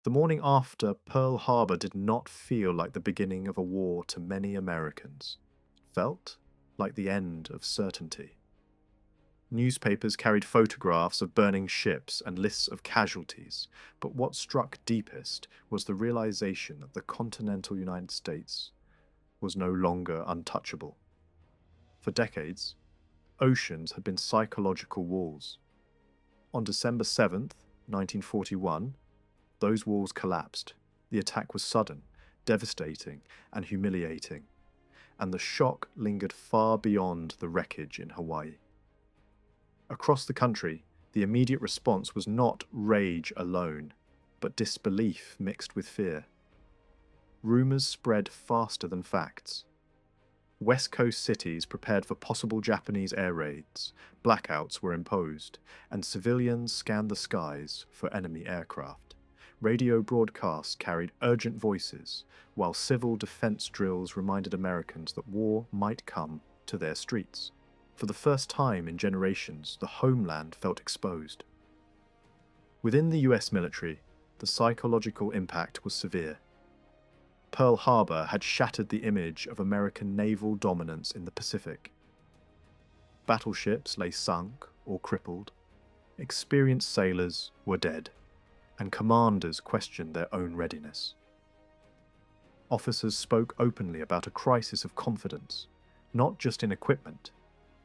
The morning after Pearl Harbor did not feel like the beginning of a war to many Americans. It felt like the end of certainty. Newspapers carried photographs of burning ships and lists of casualties, but what struck deepest was the realization that the continental United States was no longer untouchable. For decades, oceans had been psychological walls. On December 7th, 1941, those walls collapsed. The attack was sudden, devastating, and humiliating, and the shock lingered far beyond the wreckage in Hawaii. Across the country, the immediate response was not rage alone, but disbelief mixed with fear. Rumours spread faster than facts. West Coast cities prepared for possible Japanese air raids, blackouts were imposed, and civilians scanned the skies for enemy aircraft. Radio broadcasts carried urgent voices, while civil defense drills reminded Americans that war might come to their streets. For the first time in generations, the homeland felt exposed. Within the US military, the psychological impact was severe. Pearl Harbor had shattered the image of American naval dominance in the Pacific. Battleships lay sunk or crippled, experienced sailors were dead, and commanders questioned their own readiness. Officers spoke openly about a crisis of confidence, not just in equipment,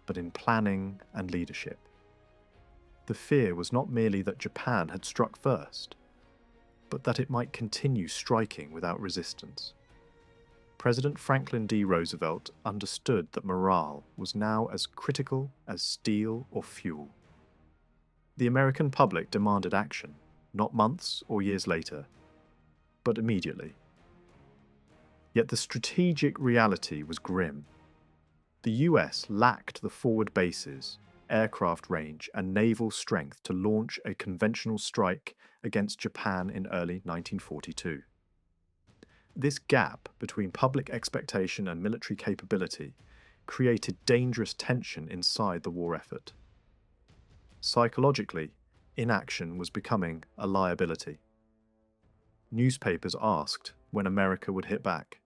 but in planning and leadership. The fear was not merely that Japan had struck first, but that it might continue striking without resistance. President Franklin D. Roosevelt understood that morale was now as critical as steel or fuel. The American public demanded action, not months or years later, but immediately. Yet the strategic reality was grim. The US lacked the forward bases, aircraft range, and naval strength to launch a conventional strike against Japan in early 1942. This gap between public expectation and military capability created dangerous tension inside the war effort. Psychologically, inaction was becoming a liability. Newspapers asked when America would hit back.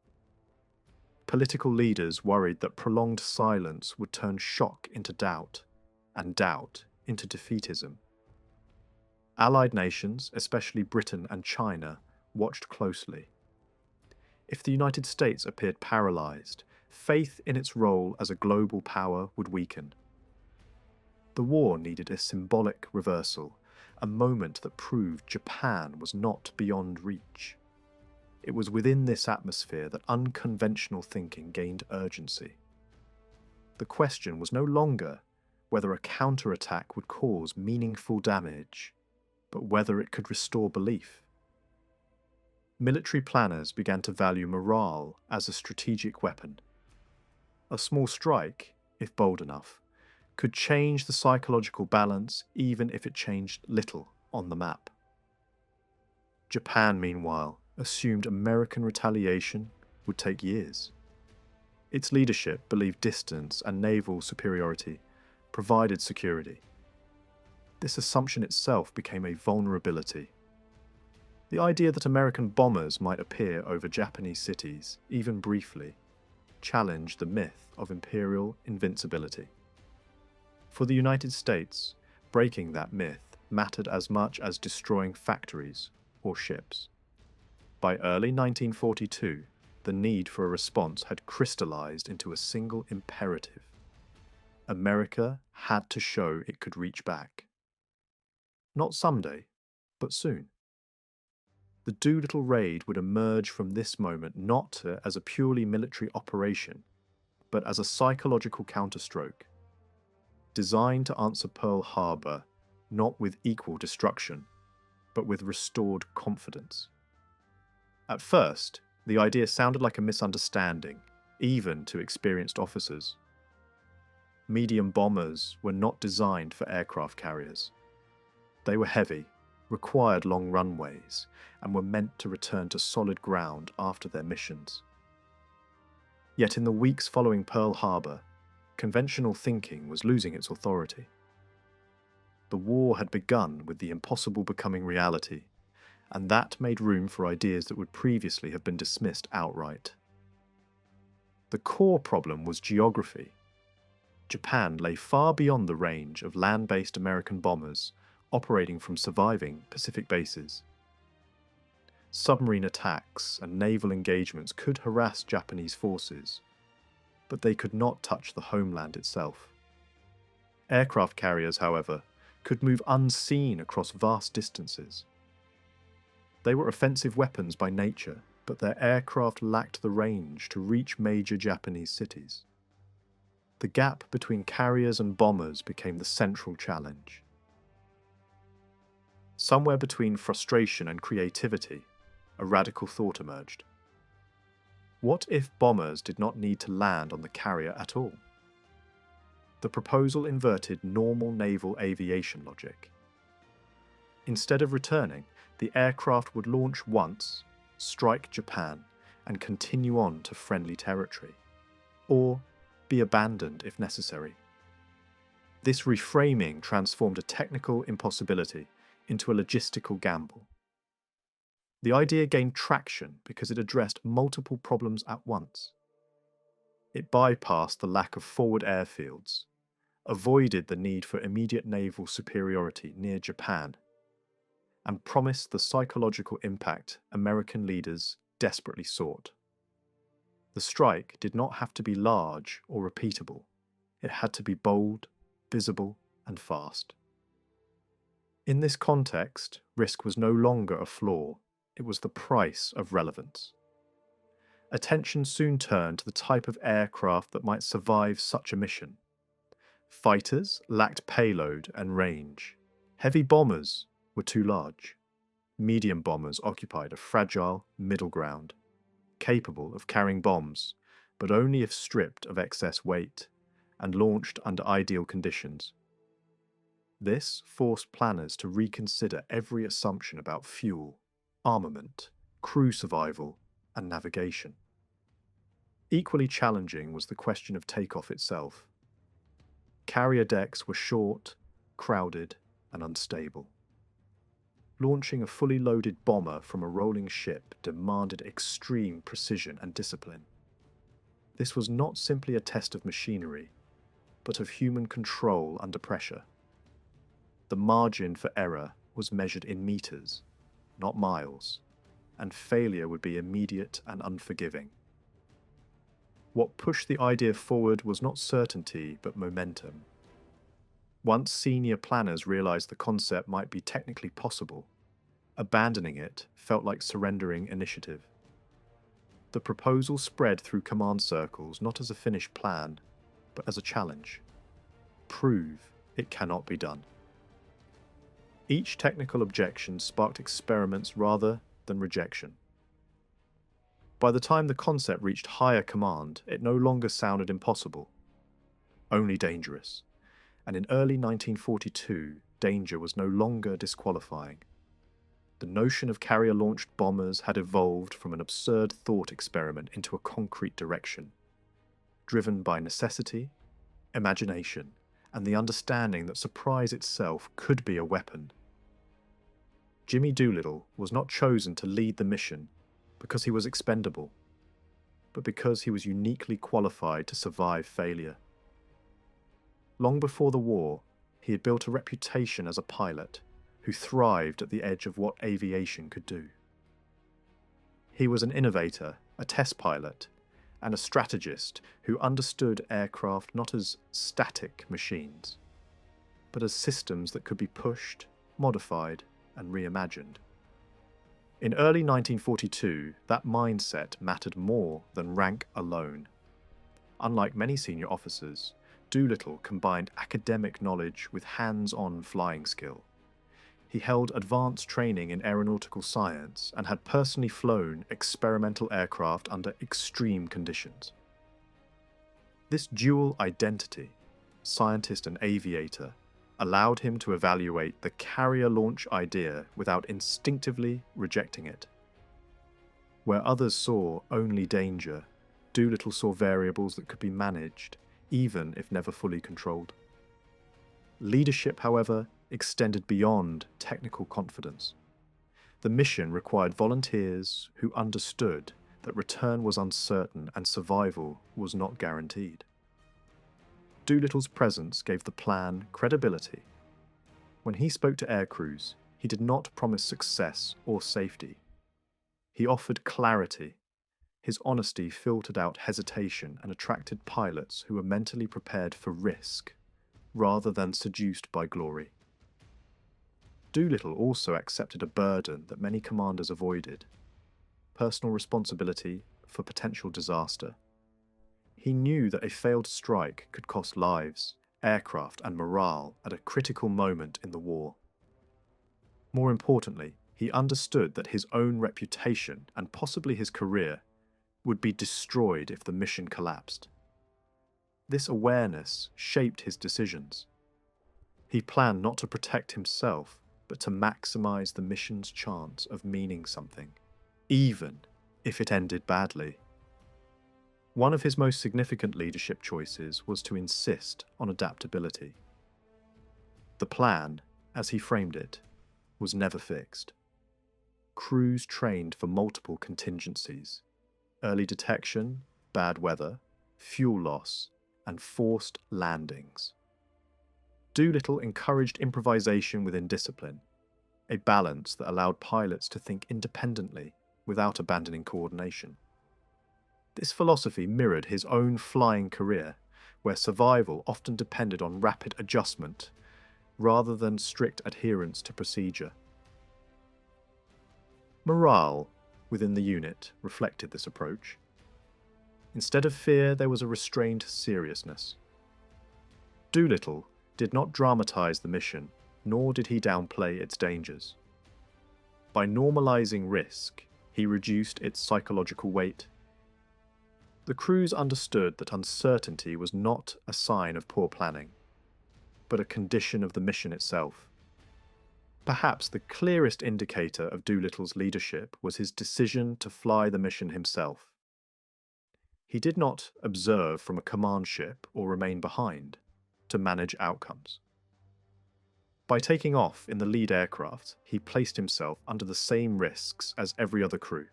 Political leaders worried that prolonged silence would turn shock into doubt, and doubt into defeatism. Allied nations, especially Britain and China, watched closely. If the United States appeared paralyzed, faith in its role as a global power would weaken. The war needed a symbolic reversal, a moment that proved Japan was not beyond reach. It was within this atmosphere that unconventional thinking gained urgency. The question was no longer whether a counterattack would cause meaningful damage, but whether it could restore belief. Military planners began to value morale as a strategic weapon. A small strike, if bold enough, could change the psychological balance even if it changed little on the map. Japan, meanwhile, assumed American retaliation would take years. Its leadership believed distance and naval superiority provided security. This assumption itself became a vulnerability. The idea that American bombers might appear over Japanese cities, even briefly, challenged the myth of imperial invincibility. For the United States, breaking that myth mattered as much as destroying factories or ships. By early 1942, the need for a response had crystallized into a single imperative. America had to show it could reach back. Not someday, but soon. The Doolittle Raid would emerge from this moment not as a purely military operation, but as a psychological counterstroke, designed to answer Pearl Harbor not with equal destruction, but with restored confidence. At first, the idea sounded like a misunderstanding, even to experienced officers. Medium bombers were not designed for aircraft carriers. They were heavy, required long runways, and were meant to return to solid ground after their missions. Yet in the weeks following Pearl Harbor, conventional thinking was losing its authority. The war had begun with the impossible becoming reality, and that made room for ideas that would previously have been dismissed outright. The core problem was geography. Japan lay far beyond the range of land-based American bombers operating from surviving Pacific bases. Submarine attacks and naval engagements could harass Japanese forces, but they could not touch the homeland itself. Aircraft carriers, however, could move unseen across vast distances. They were offensive weapons by nature, but their aircraft lacked the range to reach major Japanese cities. The gap between carriers and bombers became the central challenge. Somewhere between frustration and creativity, a radical thought emerged. What if bombers did not need to land on the carrier at all? The proposal inverted normal naval aviation logic. Instead of returning, the aircraft would launch once, strike Japan, and continue on to friendly territory, or be abandoned if necessary. This reframing transformed a technical impossibility into a logistical gamble. The idea gained traction because it addressed multiple problems at once. It bypassed the lack of forward airfields, avoided the need for immediate naval superiority near Japan, and promised the psychological impact American leaders desperately sought. The strike did not have to be large or repeatable. It had to be bold, visible, and fast. In this context, risk was no longer a flaw, it was the price of relevance. Attention soon turned to the type of aircraft that might survive such a mission. Fighters lacked payload and range. Heavy bombers were too large. Medium bombers occupied a fragile middle ground, capable of carrying bombs, but only if stripped of excess weight and launched under ideal conditions. This forced planners to reconsider every assumption about fuel, armament, crew survival, and navigation. Equally challenging was the question of takeoff itself. Carrier decks were short, crowded, and unstable. Launching a fully loaded bomber from a rolling ship demanded extreme precision and discipline. This was not simply a test of machinery, but of human control under pressure. The margin for error was measured in meters, not miles, and failure would be immediate and unforgiving. What pushed the idea forward was not certainty, but momentum. Once senior planners realized the concept might be technically possible, abandoning it felt like surrendering initiative. The proposal spread through command circles not as a finished plan, but as a challenge. Prove it cannot be done. Each technical objection sparked experiments rather than rejection. By the time the concept reached higher command, it no longer sounded impossible, only dangerous. And in early 1942, danger was no longer disqualifying. The notion of carrier-launched bombers had evolved from an absurd thought experiment into a concrete direction, driven by necessity, imagination, and the understanding that surprise itself could be a weapon. Jimmy Doolittle was not chosen to lead the mission because he was expendable, but because he was uniquely qualified to survive failure. Long before the war, he had built a reputation as a pilot who thrived at the edge of what aviation could do. He was an innovator, a test pilot, and a strategist who understood aircraft not as static machines, but as systems that could be pushed, modified, and reimagined. In early 1942, that mindset mattered more than rank alone. Unlike many senior officers, Doolittle combined academic knowledge with hands-on flying skill. He held advanced training in aeronautical science and had personally flown experimental aircraft under extreme conditions. This dual identity, scientist and aviator, allowed him to evaluate the carrier launch idea without instinctively rejecting it. Where others saw only danger, Doolittle saw variables that could be managed, even if never fully controlled. Leadership, however, extended beyond technical confidence. The mission required volunteers who understood that return was uncertain and survival was not guaranteed. Doolittle's presence gave the plan credibility. When he spoke to air crews, he did not promise success or safety. He offered clarity. His honesty filtered out hesitation and attracted pilots who were mentally prepared for risk, rather than seduced by glory. Doolittle also accepted a burden that many commanders avoided: personal responsibility for potential disaster. He knew that a failed strike could cost lives, aircraft, and morale at a critical moment in the war. More importantly, he understood that his own reputation, and possibly his career, would be destroyed if the mission collapsed. This awareness shaped his decisions. He planned not to protect himself, but to maximize the mission's chance of meaning something, even if it ended badly. One of his most significant leadership choices was to insist on adaptability. The plan, as he framed it, was never fixed. Crews trained for multiple contingencies: early detection, bad weather, fuel loss, and forced landings. Doolittle encouraged improvisation within discipline, a balance that allowed pilots to think independently without abandoning coordination. This philosophy mirrored his own flying career, where survival often depended on rapid adjustment rather than strict adherence to procedure. Morale within the unit reflected this approach. Instead of fear, there was a restrained seriousness. Doolittle did not dramatize the mission, nor did he downplay its dangers. By normalizing risk, he reduced its psychological weight. The crews understood that uncertainty was not a sign of poor planning, but a condition of the mission itself. Perhaps the clearest indicator of Doolittle's leadership was his decision to fly the mission himself. He did not observe from a command ship or remain behind to manage outcomes. By taking off in the lead aircraft, he placed himself under the same risks as every other crew.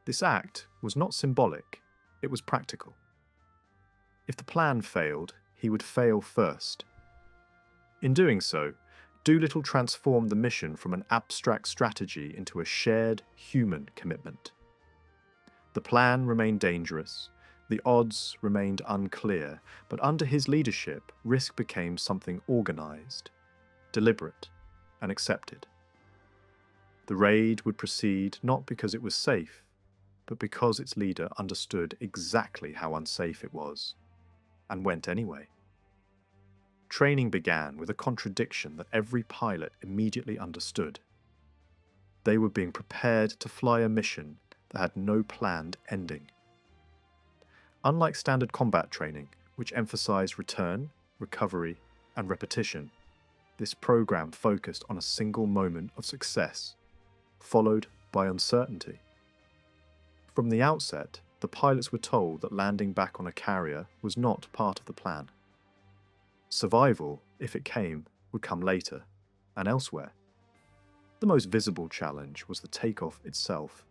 This act was not symbolic, it was practical. If the plan failed, he would fail first. In doing so, Doolittle transformed the mission from an abstract strategy into a shared human commitment. The plan remained dangerous, the odds remained unclear, but under his leadership, risk became something organized, deliberate, and accepted. The raid would proceed not because it was safe, but because its leader understood exactly how unsafe it was, and went anyway. Training began with a contradiction that every pilot immediately understood. They were being prepared to fly a mission that had no planned ending. Unlike standard combat training, which emphasized return, recovery, and repetition, this program focused on a single moment of success, followed by uncertainty. From the outset, the pilots were told that landing back on a carrier was not part of the plan. Survival, if it came, would come later, and elsewhere. The most visible challenge was the takeoff itself.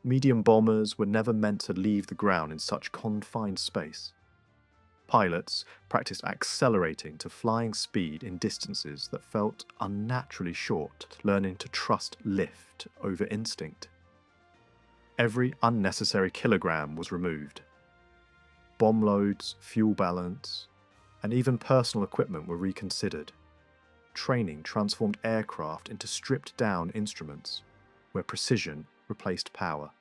Medium bombers were never meant to leave the ground in such confined space. Pilots practiced accelerating to flying speed in distances that felt unnaturally short, learning to trust lift over instinct. Every unnecessary kilogram was removed. Bomb loads, fuel balance, and even personal equipment were reconsidered. Training transformed aircraft into stripped-down instruments, where precision replaced power.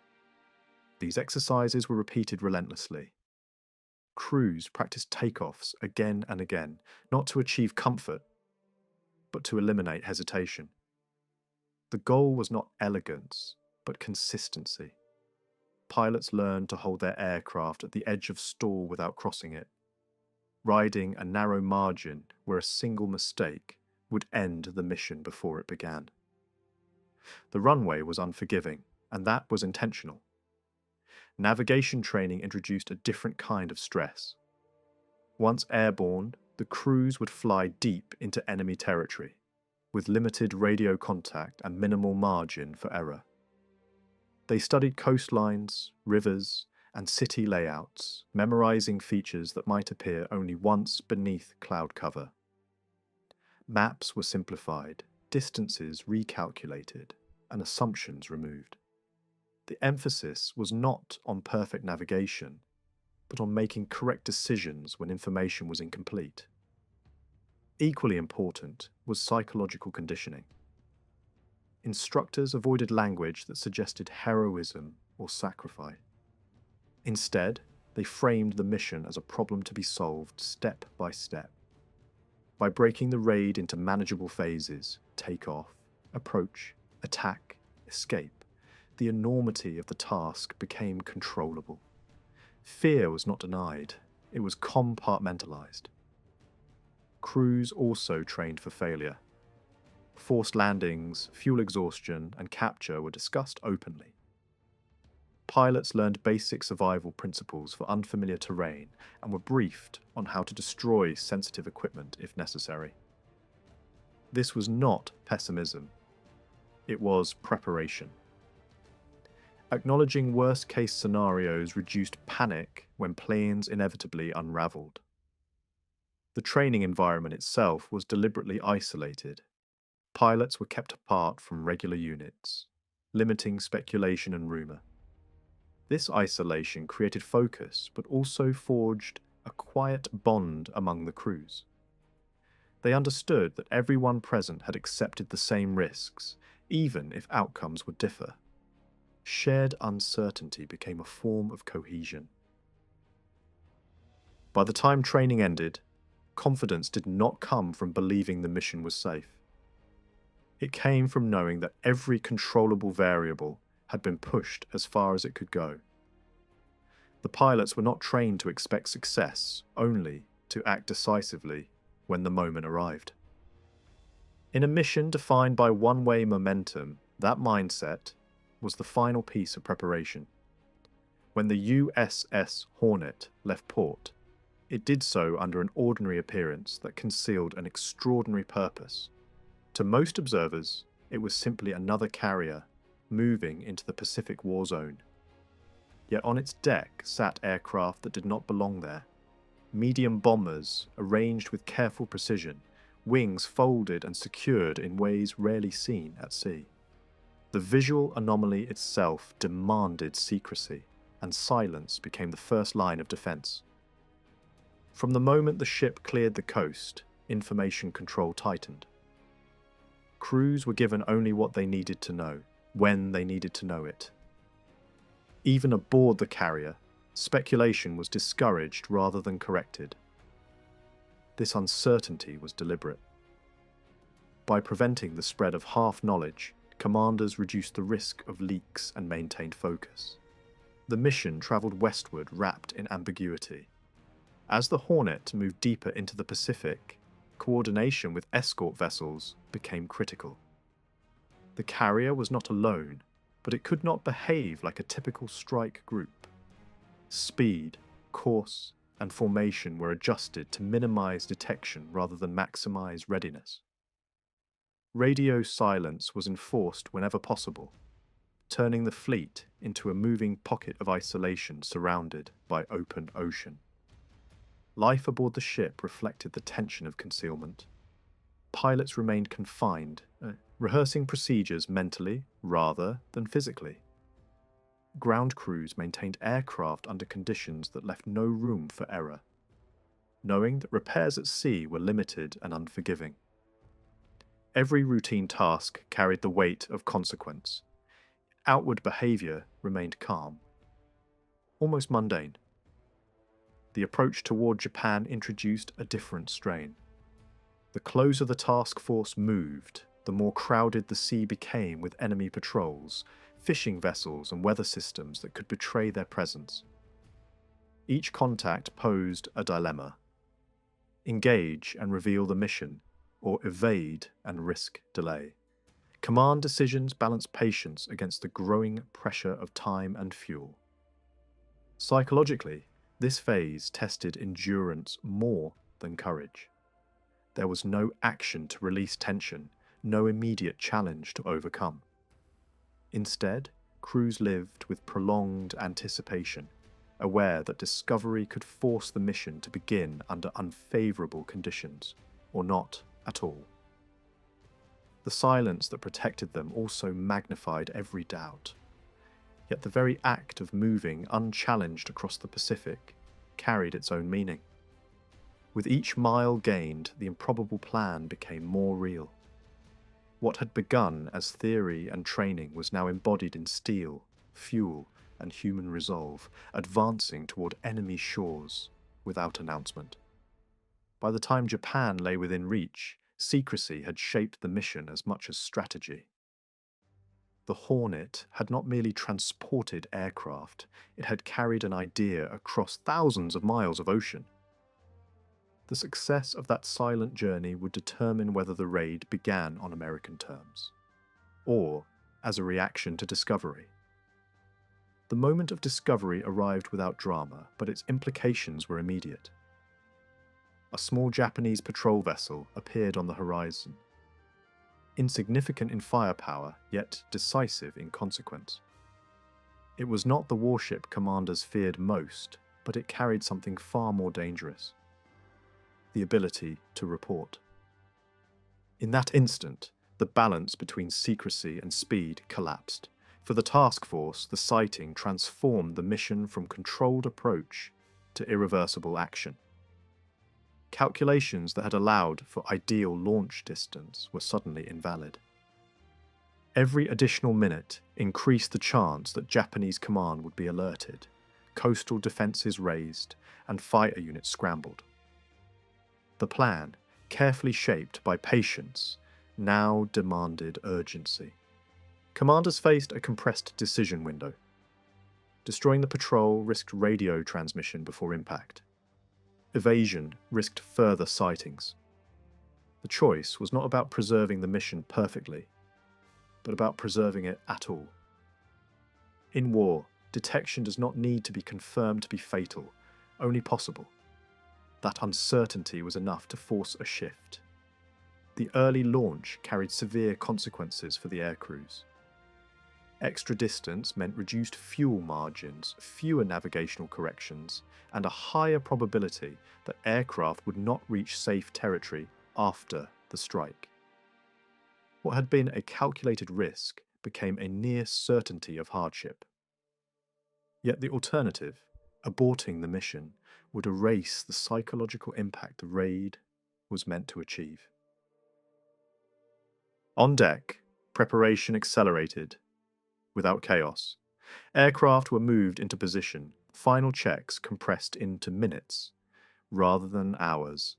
These exercises were repeated relentlessly. Crews practiced takeoffs again and again, not to achieve comfort, but to eliminate hesitation. The goal was not elegance, but consistency. Pilots learned to hold their aircraft at the edge of stall without crossing it, riding a narrow margin where a single mistake would end the mission before it began. The runway was unforgiving, and that was intentional. Navigation training introduced a different kind of stress. Once airborne, the crews would fly deep into enemy territory. with limited radio contact and minimal margin for error. They studied coastlines, rivers, and city layouts, memorizing features that might appear only once beneath cloud cover. Maps were simplified, distances recalculated, and assumptions removed. The emphasis was not on perfect navigation, but on making correct decisions when information was incomplete. Equally important was psychological conditioning. Instructors avoided language that suggested heroism or sacrifice. Instead, they framed the mission as a problem to be solved step by step. By breaking the raid into manageable phases, takeoff, approach, attack, escape, the enormity of the task became controllable. Fear was not denied, it was compartmentalized. Crews also trained for failure. Forced landings, fuel exhaustion, and capture were discussed openly. Pilots learned basic survival principles for unfamiliar terrain and were briefed on how to destroy sensitive equipment if necessary. This was not pessimism. It was preparation. Acknowledging worst-case scenarios reduced panic when plans inevitably unraveled. The training environment itself was deliberately isolated. Pilots were kept apart from regular units, limiting speculation and rumor. This isolation created focus, but also forged a quiet bond among the crews. They understood that everyone present had accepted the same risks, even if outcomes would differ. Shared uncertainty became a form of cohesion. By the time training ended, confidence did not come from believing the mission was safe. It came from knowing that every controllable variable had been pushed as far as it could go. The pilots were not trained to expect success, only to act decisively when the moment arrived. In a mission defined by one-way momentum, that mindset was the final piece of preparation. When the USS Hornet left port, it did so under an ordinary appearance that concealed an extraordinary purpose. To most observers, it was simply another carrier moving into the Pacific war zone. Yet on its deck sat aircraft that did not belong there. Medium bombers, arranged with careful precision, wings folded and secured in ways rarely seen at sea. The visual anomaly itself demanded secrecy, and silence became the first line of defense. From the moment the ship cleared the coast, information control tightened. Crews were given only what they needed to know, when they needed to know it. Even aboard the carrier, speculation was discouraged rather than corrected. This uncertainty was deliberate. By preventing the spread of half-knowledge, commanders reduced the risk of leaks and maintained focus. The mission travelled westward wrapped in ambiguity. As the Hornet moved deeper into the Pacific, coordination with escort vessels became critical. The carrier was not alone, but it could not behave like a typical strike group. Speed, course, and formation were adjusted to minimize detection rather than maximize readiness. Radio silence was enforced whenever possible, turning the fleet into a moving pocket of isolation surrounded by open ocean. Life aboard the ship reflected the tension of concealment. Pilots remained confined, rehearsing procedures mentally rather than physically. Ground crews maintained aircraft under conditions that left no room for error, knowing that repairs at sea were limited and unforgiving. Every routine task carried the weight of consequence. Outward behavior remained calm, almost mundane. The approach toward Japan introduced a different strain. The closer the task force moved, the more crowded the sea became with enemy patrols, fishing vessels and weather systems that could betray their presence. Each contact posed a dilemma: engage and reveal the mission, or evade and risk delay. Command decisions balanced patience against the growing pressure of time and fuel. Psychologically, this phase tested endurance more than courage. There was no action to release tension, no immediate challenge to overcome. Instead, crews lived with prolonged anticipation, aware that discovery could force the mission to begin under unfavorable conditions, or not at all. The silence that protected them also magnified every doubt. Yet the very act of moving unchallenged across the Pacific carried its own meaning. With each mile gained, the improbable plan became more real. What had begun as theory and training was now embodied in steel, fuel, and human resolve, advancing toward enemy shores without announcement. By the time Japan lay within reach, secrecy had shaped the mission as much as strategy. The Hornet had not merely transported aircraft, it had carried an idea across thousands of miles of ocean. The success of that silent journey would determine whether the raid began on American terms, or as a reaction to discovery. The moment of discovery arrived without drama, but its implications were immediate. A small Japanese patrol vessel appeared on the horizon, insignificant in firepower, yet decisive in consequence. It was not the warship commanders feared most, but it carried something far more dangerous: the ability to report. In that instant, the balance between secrecy and speed collapsed. For the task force, the sighting transformed the mission from controlled approach to irreversible action. Calculations that had allowed for ideal launch distance were suddenly invalid. Every additional minute increased the chance that Japanese command would be alerted, coastal defences raised, and fighter units scrambled. The plan, carefully shaped by patience, now demanded urgency. Commanders faced a compressed decision window. Destroying the patrol risked radio transmission before impact. Evasion risked further sightings. The choice was not about preserving the mission perfectly, but about preserving it at all. In war, detection does not need to be confirmed to be fatal, only possible. That uncertainty was enough to force a shift. The early launch carried severe consequences for the air crews. Extra distance meant reduced fuel margins, fewer navigational corrections, and a higher probability that aircraft would not reach safe territory after the strike. What had been a calculated risk became a near certainty of hardship. Yet the alternative, aborting the mission, would erase the psychological impact the raid was meant to achieve. On deck, preparation accelerated. Without chaos, aircraft were moved into position, final checks compressed into minutes, rather than hours.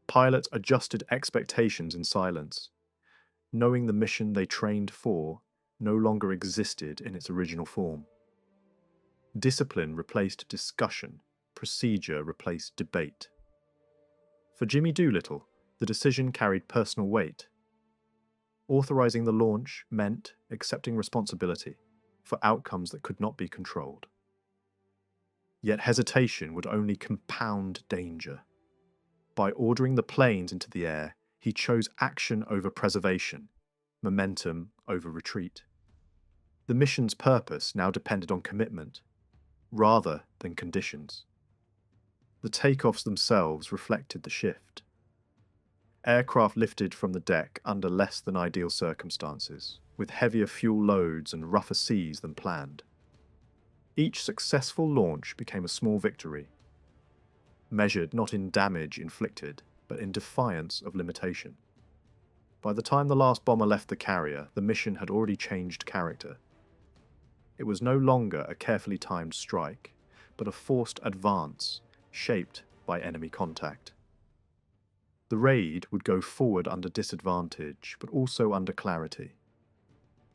Pilots adjusted expectations in silence, knowing the mission they trained for no longer existed in its original form. Discipline replaced discussion, procedure replaced debate. For Jimmy Doolittle, the decision carried personal weight. Authorizing the launch meant accepting responsibility for outcomes that could not be controlled. Yet hesitation would only compound danger. By ordering the planes into the air, he chose action over preservation, momentum over retreat. The mission's purpose now depended on commitment, rather than conditions. The takeoffs themselves reflected the shift. Aircraft lifted from the deck under less than ideal circumstances, with heavier fuel loads and rougher seas than planned. Each successful launch became a small victory, measured not in damage inflicted, but in defiance of limitation. By the time the last bomber left the carrier, the mission had already changed character. It was no longer a carefully timed strike, but a forced advance, shaped by enemy contact. The raid would go forward under disadvantage, but also under clarity.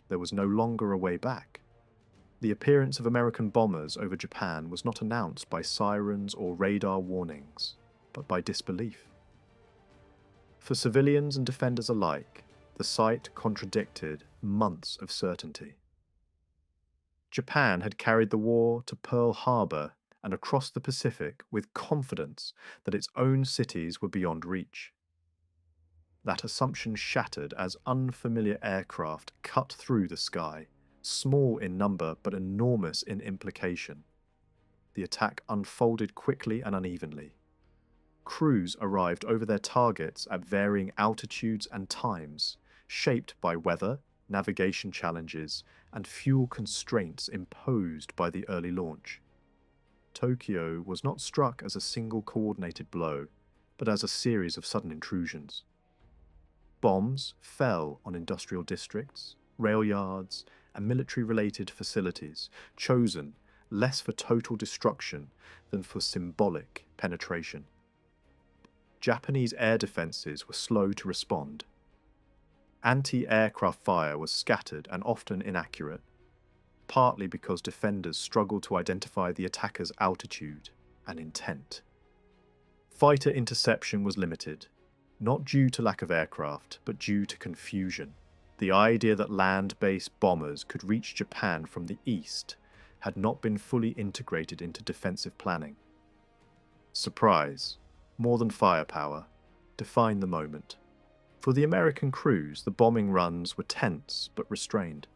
There was no longer a way back. The appearance of American bombers over Japan was not announced by sirens or radar warnings, but by disbelief. For civilians and defenders alike, the sight contradicted months of certainty. Japan had carried the war to Pearl Harbor and across the Pacific with confidence that its own cities were beyond reach. That assumption shattered as unfamiliar aircraft cut through the sky, small in number but enormous in implication. The attack unfolded quickly and unevenly. Crews arrived over their targets at varying altitudes and times, shaped by weather, navigation challenges, and fuel constraints imposed by the early launch. Tokyo was not struck as a single coordinated blow, but as a series of sudden intrusions. Bombs fell on industrial districts, rail yards, and military-related facilities, chosen less for total destruction than for symbolic penetration. Japanese air defenses were slow to respond. Anti-aircraft fire was scattered and often inaccurate, partly because defenders struggled to identify the attacker's altitude and intent. Fighter interception was limited, not due to lack of aircraft, but due to confusion. The idea that land-based bombers could reach Japan from the east had not been fully integrated into defensive planning. Surprise, more than firepower, defined the moment. For the American crews, the bombing runs were tense but restrained.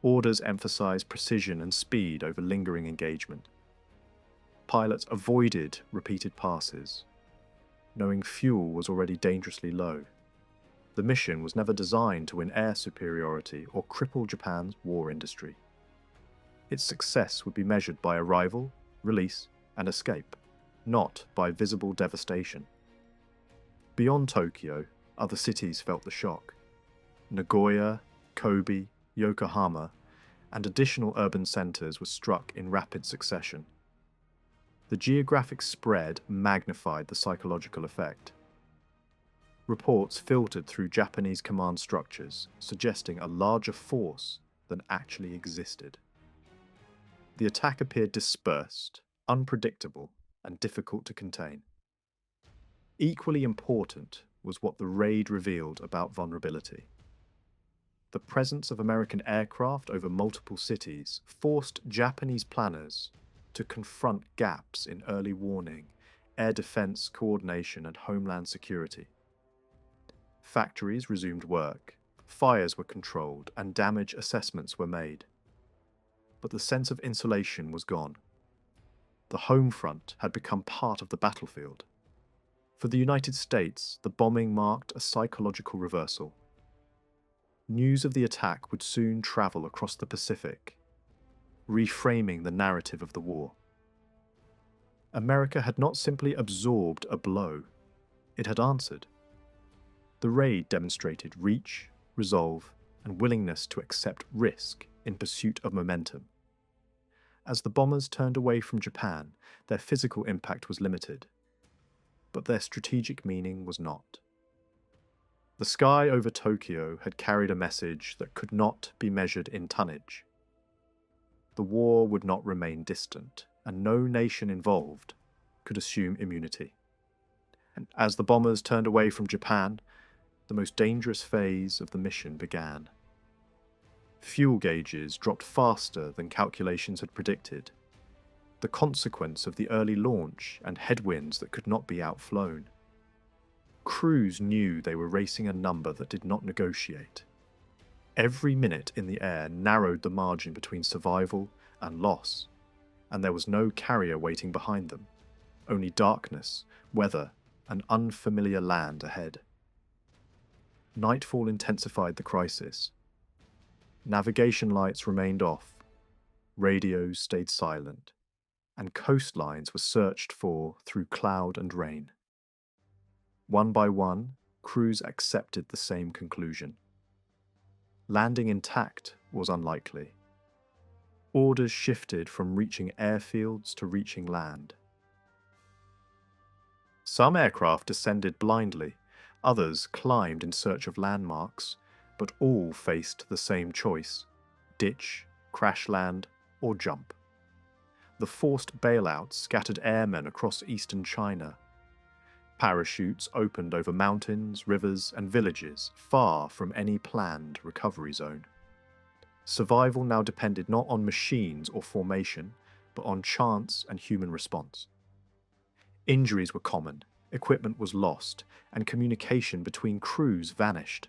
Orders emphasized precision and speed over lingering engagement. Pilots avoided repeated passes, knowing fuel was already dangerously low. The mission was never designed to win air superiority or cripple Japan's war industry. Its success would be measured by arrival, release, and escape, not by visible devastation. Beyond Tokyo, other cities felt the shock. Nagoya, Kobe, Yokohama, and additional urban centers were struck in rapid succession. The geographic spread magnified the psychological effect. Reports filtered through Japanese command structures, suggesting a larger force than actually existed. The attack appeared dispersed, unpredictable, and difficult to contain. Equally important was what the raid revealed about vulnerability. The presence of American aircraft over multiple cities forced Japanese planners to confront gaps in early warning, air defense coordination, and homeland security. Factories resumed work, fires were controlled, and damage assessments were made. But the sense of insulation was gone. The home front had become part of the battlefield. For the United States, the bombing marked a psychological reversal. News of the attack would soon travel across the Pacific, reframing the narrative of the war. America had not simply absorbed a blow, it had answered. The raid demonstrated reach, resolve, and willingness to accept risk in pursuit of momentum. As the bombers turned away from Japan, their physical impact was limited, but their strategic meaning was not. The sky over Tokyo had carried a message that could not be measured in tonnage. The war would not remain distant, and no nation involved could assume immunity. And as the bombers turned away from Japan, the most dangerous phase of the mission began. Fuel gauges dropped faster than calculations had predicted, the consequence of the early launch and headwinds that could not be outflown. Crews knew they were racing a number that did not negotiate. Every minute in the air narrowed the margin between survival and loss, and there was no carrier waiting behind them, only darkness, weather, and unfamiliar land ahead. Nightfall intensified the crisis. Navigation lights remained off, radios stayed silent, and coastlines were searched for through cloud and rain. One by one, crews accepted the same conclusion. Landing intact was unlikely. Orders shifted from reaching airfields to reaching land. Some aircraft descended blindly, others climbed in search of landmarks, but all faced the same choice: ditch, crash land, or jump. The forced bailouts scattered airmen across eastern China. Parachutes opened over mountains, rivers, and villages far from any planned recovery zone. Survival now depended not on machines or formation, but on chance and human response. Injuries were common, equipment was lost, and communication between crews vanished.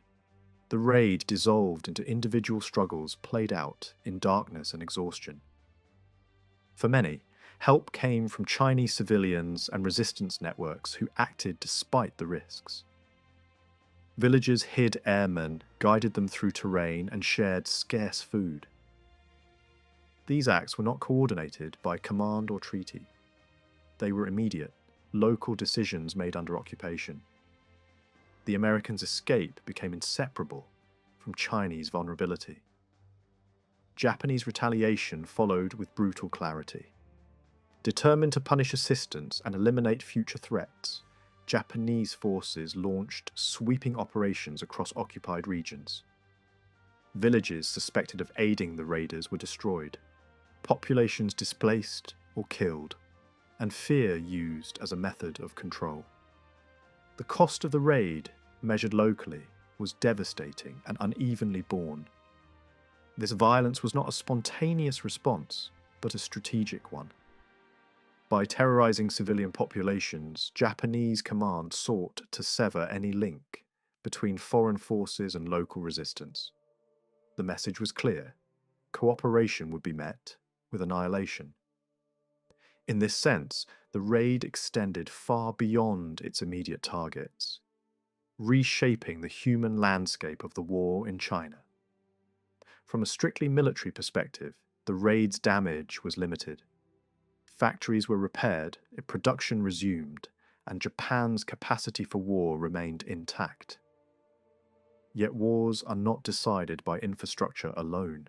The raid dissolved into individual struggles played out in darkness and exhaustion. For many, help came from Chinese civilians and resistance networks who acted despite the risks. Villagers hid airmen, guided them through terrain, and shared scarce food. These acts were not coordinated by command or treaty. They were immediate, local decisions made under occupation. The Americans' escape became inseparable from Chinese vulnerability. Japanese retaliation followed with brutal clarity. Determined to punish assistance and eliminate future threats, Japanese forces launched sweeping operations across occupied regions. Villages suspected of aiding the raiders were destroyed, populations displaced or killed, and fear used as a method of control. The cost of the raid, measured locally, was devastating and unevenly borne. This violence was not a spontaneous response, but a strategic one. By terrorizing civilian populations, Japanese command sought to sever any link between foreign forces and local resistance. The message was clear: cooperation would be met with annihilation. In this sense, the raid extended far beyond its immediate targets, reshaping the human landscape of the war in China. From a strictly military perspective, the raid's damage was limited. Factories were repaired, production resumed, and Japan's capacity for war remained intact. Yet wars are not decided by infrastructure alone.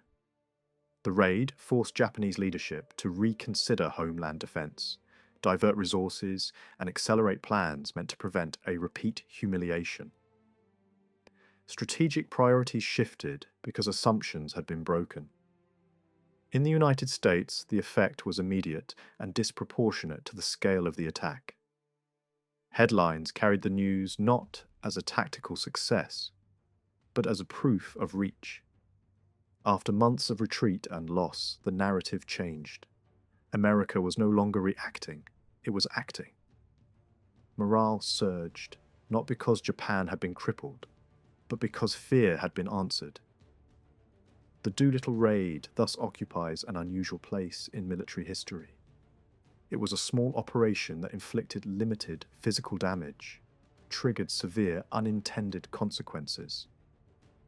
The raid forced Japanese leadership to reconsider homeland defense, divert resources, and accelerate plans meant to prevent a repeat humiliation. Strategic priorities shifted because assumptions had been broken. In the United States, the effect was immediate and disproportionate to the scale of the attack. Headlines carried the news not as a tactical success, but as a proof of reach. After months of retreat and loss, the narrative changed. America was no longer reacting, it was acting. Morale surged, not because Japan had been crippled, but because fear had been answered. The Doolittle Raid thus occupies an unusual place in military history. It was a small operation that inflicted limited physical damage, triggered severe unintended consequences,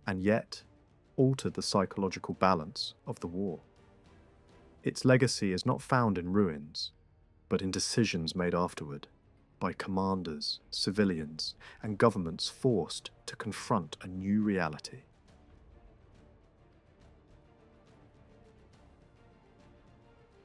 and yet altered the psychological balance of the war. Its legacy is not found in ruins, but in decisions made afterward, by commanders, civilians, and governments forced to confront a new reality.